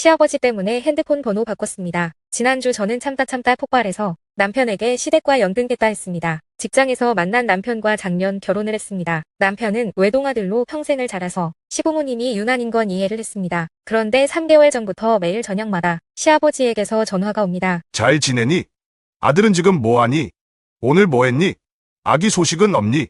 시아버지 때문에 핸드폰 번호 바꿨습니다. 지난주 저는 참다 폭발해서 남편에게 시댁과 연등겠다 했습니다. 직장에서 만난 남편과 작년 결혼을 했습니다. 남편은 외동아들로 평생을 자라서 시부모님이 유난인 건 이해를 했습니다. 그런데 3개월 전부터 매일 저녁마다 시아버지에게서 전화가 옵니다. 잘 지내니? 아들은 지금 뭐하니? 오늘 뭐했니? 아기 소식은 없니?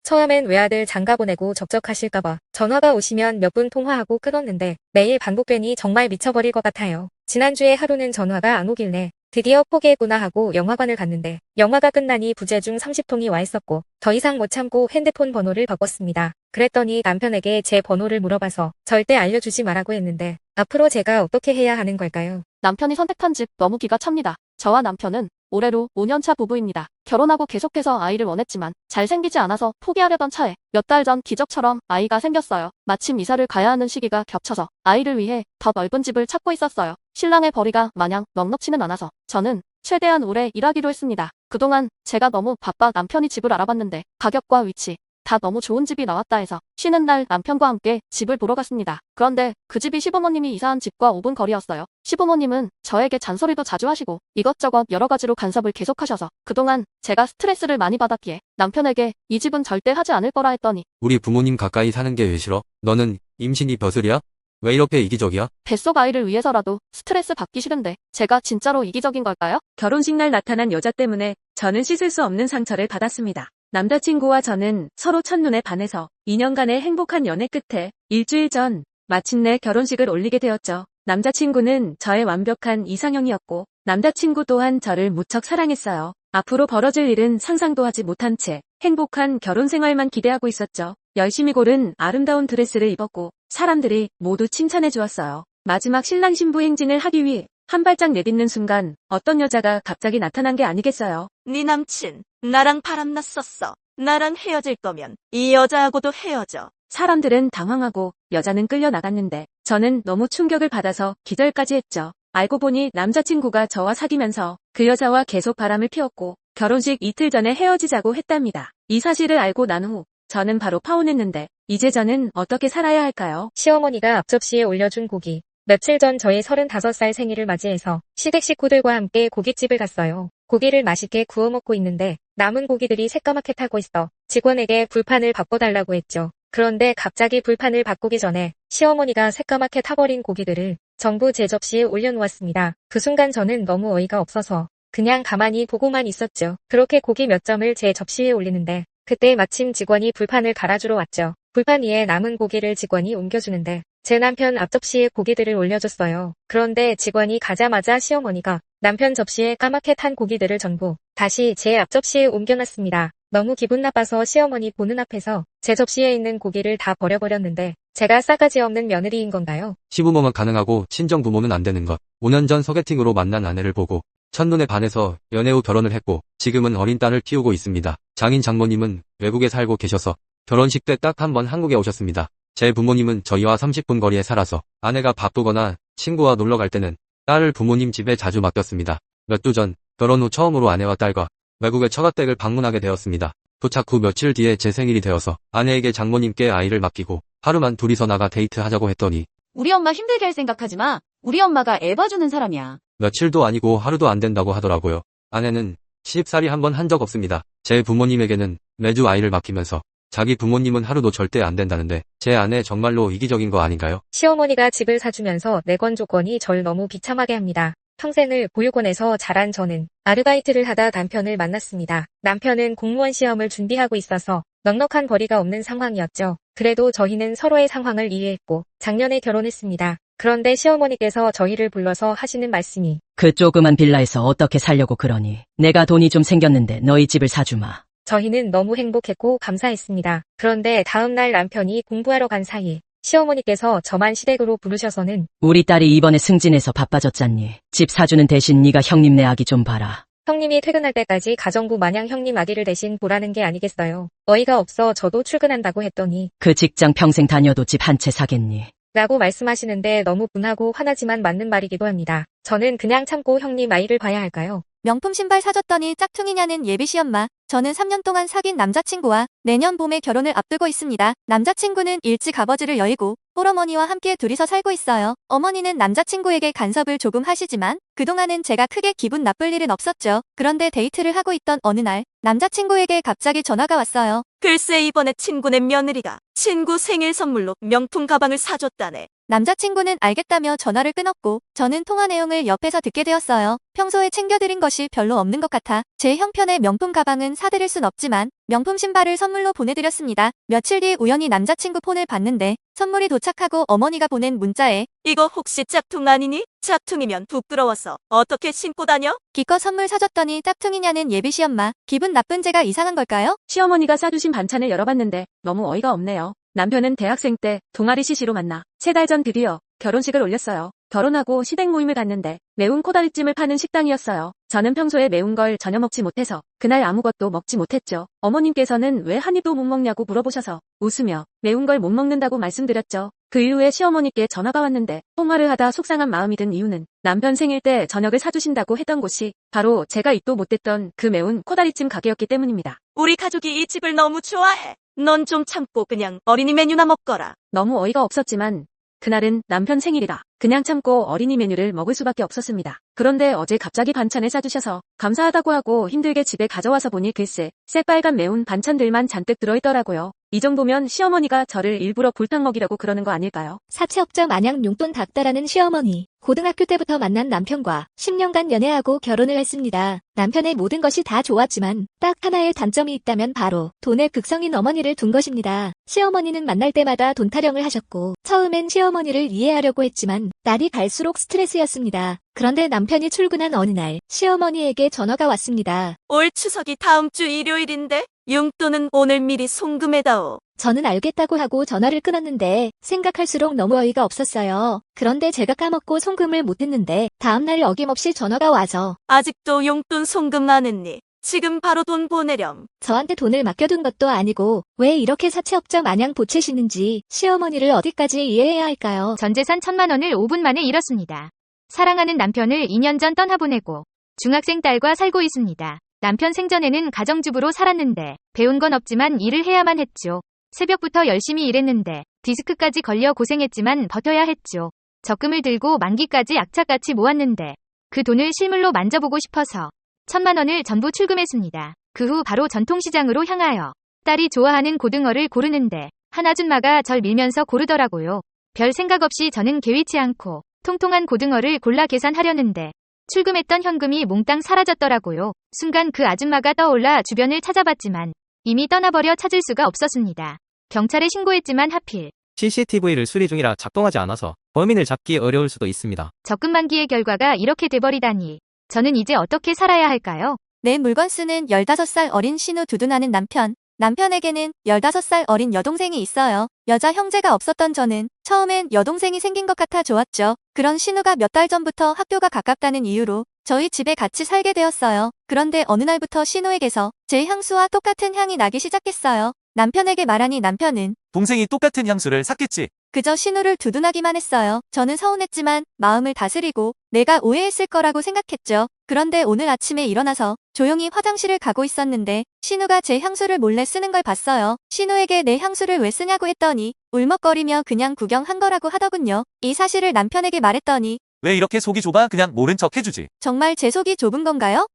처음엔 외아들 장가 보내고 적적하실까봐 전화가 오시면 몇 분 통화하고 끊었는데 매일 반복되니 정말 미쳐버릴 것 같아요. 지난주에 하루는 전화가 안 오길래 드디어 포기했구나 하고 영화관을 갔는데 영화가 끝나니 부재중 30통이 와 있었고 더 이상 못 참고 핸드폰 번호를 바꿨습니다. 그랬더니 남편에게 제 번호를 물어봐서 절대 알려주지 말라고 했는데 앞으로 제가 어떻게 해야 하는 걸까요? 남편이 선택한 집 너무 기가 찹니다. 저와 남편은 올해로 5년차 부부입니다. 결혼하고 계속해서 아이를 원했지만 잘생기지 않아서 포기하려던 차에 몇 달 전 기적처럼 아이가 생겼어요. 마침 이사를 가야 하는 시기가 겹쳐서 아이를 위해 더 넓은 집을 찾고 있었어요. 신랑의 벌이가 마냥 넉넉지는 않아서 저는 최대한 오래 일하기로 했습니다. 그동안 제가 너무 바빠 남편이 집을 알아봤는데 가격과 위치 다 너무 좋은 집이 나왔다 해서 쉬는 날 남편과 함께 집을 보러 갔습니다. 그런데 그 집이 시부모님이 이사한 집과 5분 거리였어요. 시부모님은 저에게 잔소리도 자주 하시고 이것저것 여러 가지로 간섭을 계속하셔서 그동안 제가 스트레스를 많이 받았기에 남편에게 이 집은 절대 하지 않을 거라 했더니 우리 부모님 가까이 사는 게 왜 싫어? 너는 임신이 벼슬이야? 왜 이렇게 이기적이야? 뱃속 아이를 위해서라도 스트레스 받기 싫은데 제가 진짜로 이기적인 걸까요? 결혼식 날 나타난 여자 때문에 저는 씻을 수 없는 상처를 받았습니다. 남자친구와 저는 서로 첫눈에 반해서 2년간의 행복한 연애 끝에 일주일 전 마침내 결혼식을 올리게 되었죠. 남자친구는 저의 완벽한 이상형이었고 남자친구 또한 저를 무척 사랑했어요. 앞으로 벌어질 일은 상상도 하지 못한 채 행복한 결혼 생활만 기대하고 있었죠. 열심히 고른 아름다운 드레스를 입었고 사람들이 모두 칭찬해 주었어요. 마지막 신랑 신부 행진을 하기 위해 한 발짝 내딛는 순간 어떤 여자가 갑자기 나타난 게 아니겠어요. 네 남친 나랑 바람났었어. 나랑 헤어질 거면 이 여자하고도 헤어져. 사람들은 당황하고 여자는 끌려 나갔는데 저는 너무 충격을 받아서 기절까지 했죠. 알고 보니 남자친구가 저와 사귀면서 그 여자와 계속 바람을 피웠고 결혼식 이틀 전에 헤어지자고 했답니다. 이 사실을 알고 난 후 저는 바로 파혼했는데 이제 저는 어떻게 살아야 할까요? 시어머니가 앞접시에 올려준 고기. 며칠 전 저의 35살 생일을 맞이해서 시댁 식구들과 함께 고깃집을 갔어요. 고기를 맛있게 구워 먹고 있는데 남은 고기들이 새까맣게 타고 있어 직원에게 불판을 바꿔달라고 했죠. 그런데 갑자기 불판을 바꾸기 전에 시어머니가 새까맣게 타버린 고기들을 전부 제 접시에 올려놓았습니다. 그 순간 저는 너무 어이가 없어서 그냥 가만히 보고만 있었죠. 그렇게 고기 몇 점을 제 접시에 올리는데 그때 마침 직원이 불판을 갈아주러 왔죠. 불판 위에 남은 고기를 직원이 옮겨주는데 제 남편 앞접시에 고기들을 올려줬어요. 그런데 직원이 가자마자 시어머니가 남편 접시에 까맣게 탄 고기들을 전부 다시 제 앞접시에 옮겨놨습니다. 너무 기분 나빠서 시어머니 보는 앞에서 제 접시에 있는 고기를 다 버려버렸는데 제가 싸가지 없는 며느리인 건가요? 시부모만 가능하고 친정부모는 안 되는 것. 5년 전 소개팅으로 만난 아내를 보고 첫눈에 반해서 연애 후 결혼을 했고 지금은 어린 딸을 키우고 있습니다. 장인 장모님은 외국에 살고 계셔서 결혼식 때 딱 한 번 한국에 오셨습니다. 제 부모님은 저희와 30분 거리에 살아서 아내가 바쁘거나 친구와 놀러 갈 때는 딸을 부모님 집에 자주 맡겼습니다. 몇 주 전 결혼 후 처음으로 아내와 딸과 외국의 처가댁을 방문하게 되었습니다. 도착 후 며칠 뒤에 제 생일이 되어서 아내에게 장모님께 아이를 맡기고 하루만 둘이서 나가 데이트하자고 했더니 우리 엄마 힘들게 할 생각하지 마. 우리 엄마가 애 봐주는 사람이야. 며칠도 아니고 하루도 안 된다고 하더라고요. 아내는 시집살이 한 번 한 적 없습니다. 제 부모님에게는 매주 아이를 맡기면서 자기 부모님은 하루도 절대 안 된다는데 제 아내 정말로 이기적인 거 아닌가요? 시어머니가 집을 사주면서 내건 조건이 절 너무 비참하게 합니다. 평생을 보육원에서 자란 저는 아르바이트를 하다 남편을 만났습니다. 남편은 공무원 시험을 준비하고 있어서 넉넉한 벌이가 없는 상황이었죠. 그래도 저희는 서로의 상황을 이해했고 작년에 결혼했습니다. 그런데 시어머니께서 저희를 불러서 하시는 말씀이 그 조그만 빌라에서 어떻게 살려고 그러니? 내가 돈이 좀 생겼는데 너희 집을 사주마. 저희는 너무 행복했고 감사했습니다. 그런데 다음날 남편이 공부하러 간 사이 시어머니께서 저만 시댁으로 부르셔서는 우리 딸이 이번에 승진해서 바빠졌잖니. 집 사주는 대신 네가 형님네 아기 좀 봐라. 형님이 퇴근할 때까지 가정부 마냥 형님 아기를 대신 보라는 게 아니겠어요. 어이가 없어 저도 출근한다고 했더니 그 직장 평생 다녀도 집 한 채 사겠니? 라고 말씀하시는데 너무 분하고 화나지만 맞는 말이기도 합니다. 저는 그냥 참고 형님 아이를 봐야 할까요? 명품 신발 사줬더니 짝퉁이냐는 예비 시엄마. 저는 3년 동안 사귄 남자친구와 내년 봄에 결혼을 앞두고 있습니다. 남자친구는 일찍 아버지를 여의고 홀어머니와 함께 둘이서 살고 있어요. 어머니는 남자친구에게 간섭을 조금 하시지만 그동안은 제가 크게 기분 나쁠 일은 없었죠. 그런데 데이트를 하고 있던 어느 날 남자친구에게 갑자기 전화가 왔어요. 글쎄 이번에 친구네 며느리가 친구 생일 선물로 명품 가방을 사줬다네. 남자친구는 알겠다며 전화를 끊었고 저는 통화 내용을 옆에서 듣게 되었어요. 평소에 챙겨드린 것이 별로 없는 것 같아 제 형편의 명품 가방은 사드릴 순 없지만 명품 신발을 선물로 보내드렸습니다. 며칠 뒤 우연히 남자친구 폰을 봤는데 선물이 도착하고 어머니가 보낸 문자에 이거 혹시 짝퉁 아니니? 짝퉁이면 부끄러워서 어떻게 신고 다녀? 기껏 선물 사줬더니 짝퉁이냐는 예비시엄마. 기분 나쁜 제가 이상한 걸까요? 시어머니가 싸주신 반찬을 열어봤는데 너무 어이가 없네요. 남편은 대학생 때 동아리 CC로 만나 3달 전 드디어 결혼식을 올렸어요. 결혼하고 시댁 모임을 갔는데 매운 코다리찜을 파는 식당이었어요. 저는 평소에 매운 걸 전혀 먹지 못해서 그날 아무것도 먹지 못했죠. 어머님께서는 왜 한 입도 못 먹냐고 물어보셔서 웃으며 매운 걸 못 먹는다고 말씀드렸죠. 그 이후에 시어머니께 전화가 왔는데 통화를 하다 속상한 마음이 든 이유는 남편 생일 때 저녁을 사주신다고 했던 곳이 바로 제가 입도 못 댔던 그 매운 코다리찜 가게였기 때문입니다. 우리 가족이 이 집을 너무 좋아해. 넌 좀 참고 그냥 어린이 메뉴나 먹거라. 너무 어이가 없었지만 그날은 남편 생일이라 그냥 참고 어린이 메뉴를 먹을 수밖에 없었습니다. 그런데 어제 갑자기 반찬을 싸주셔서 감사하다고 하고 힘들게 집에 가져와서 보니 글쎄 새빨간 매운 반찬들만 잔뜩 들어있더라고요. 이 정도면 시어머니가 저를 일부러 골탕 먹이려고 그러는 거 아닐까요? 사채업자 마냥 용돈 닥달하는 시어머니. 고등학교 때부터 만난 남편과 10년간 연애하고 결혼을 했습니다. 남편의 모든 것이 다 좋았지만 딱 하나의 단점이 있다면 바로 돈에 극성인 어머니를 둔 것입니다. 시어머니는 만날 때마다 돈 타령을 하셨고 처음엔 시어머니를 이해하려고 했지만 날이 갈수록 스트레스였습니다. 그런데 남편이 출근한 어느 날 시어머니에게 전화가 왔습니다. 올 추석이 다음 주 일요일인데 용돈은 오늘 미리 송금해다오. 저는 알겠다고 하고 전화를 끊었는데 생각할수록 너무 어이가 없었어요. 그런데 제가 까먹고 송금을 못했는데 다음날 어김없이 전화가 와서 아직도 용돈 송금 안 했니? 지금 바로 돈 보내렴. 저한테 돈을 맡겨둔 것도 아니고 왜 이렇게 사채업자 마냥 보채시는지 시어머니를 어디까지 이해해야 할까요? 전 재산 1,000만 원을 5분 만에 잃었습니다. 사랑하는 남편을 2년 전 떠나보내고 중학생 딸과 살고 있습니다. 남편 생전에는 가정주부로 살았는데 배운 건 없지만 일을 해야만 했죠. 새벽부터 열심히 일했는데 디스크까지 걸려 고생했지만 버텨야 했죠. 적금을 들고 만기까지 악착같이 모았는데 그 돈을 실물로 만져보고 싶어서 1,000만 원을 전부 출금했습니다. 그 후 바로 전통시장으로 향하여 딸이 좋아하는 고등어를 고르는데 한 아줌마가 절 밀면서 고르더라고요. 별 생각 없이 저는 개의치 않고 통통한 고등어를 골라 계산하려는데 출금했던 현금이 몽땅 사라졌더라고요. 순간 그 아줌마가 떠올라 주변을 찾아봤지만 이미 떠나버려 찾을 수가 없었습니다. 경찰에 신고했지만 하필 CCTV를 수리 중이라 작동하지 않아서 범인을 잡기 어려울 수도 있습니다. 적금 만기의 결과가 이렇게 돼버리다니 저는 이제 어떻게 살아야 할까요? 내 물건 쓰는 15살 어린 신우 두둔하는 남편. 남편에게는 15살 어린 여동생이 있어요. 여자 형제가 없었던 저는 처음엔 여동생이 생긴 것 같아 좋았죠. 그런 신우가 몇 달 전부터 학교가 가깝다는 이유로 저희 집에 같이 살게 되었어요. 그런데 어느 날부터 신우에게서 제 향수와 똑같은 향이 나기 시작했어요. 남편에게 말하니 남편은 동생이 똑같은 향수를 샀겠지. 그저 신우를 두둔하기만 했어요. 저는 서운했지만 마음을 다스리고 내가 오해했을 거라고 생각했죠. 그런데 오늘 아침에 일어나서 조용히 화장실을 가고 있었는데 신우가 제 향수를 몰래 쓰는 걸 봤어요. 신우에게 내 향수를 왜 쓰냐고 했더니 울먹거리며 그냥 구경한 거라고 하더군요. 이 사실을 남편에게 말했더니 왜 이렇게 속이 좁아? 그냥 모른 척 해주지. 정말 제 속이 좁은 건가요?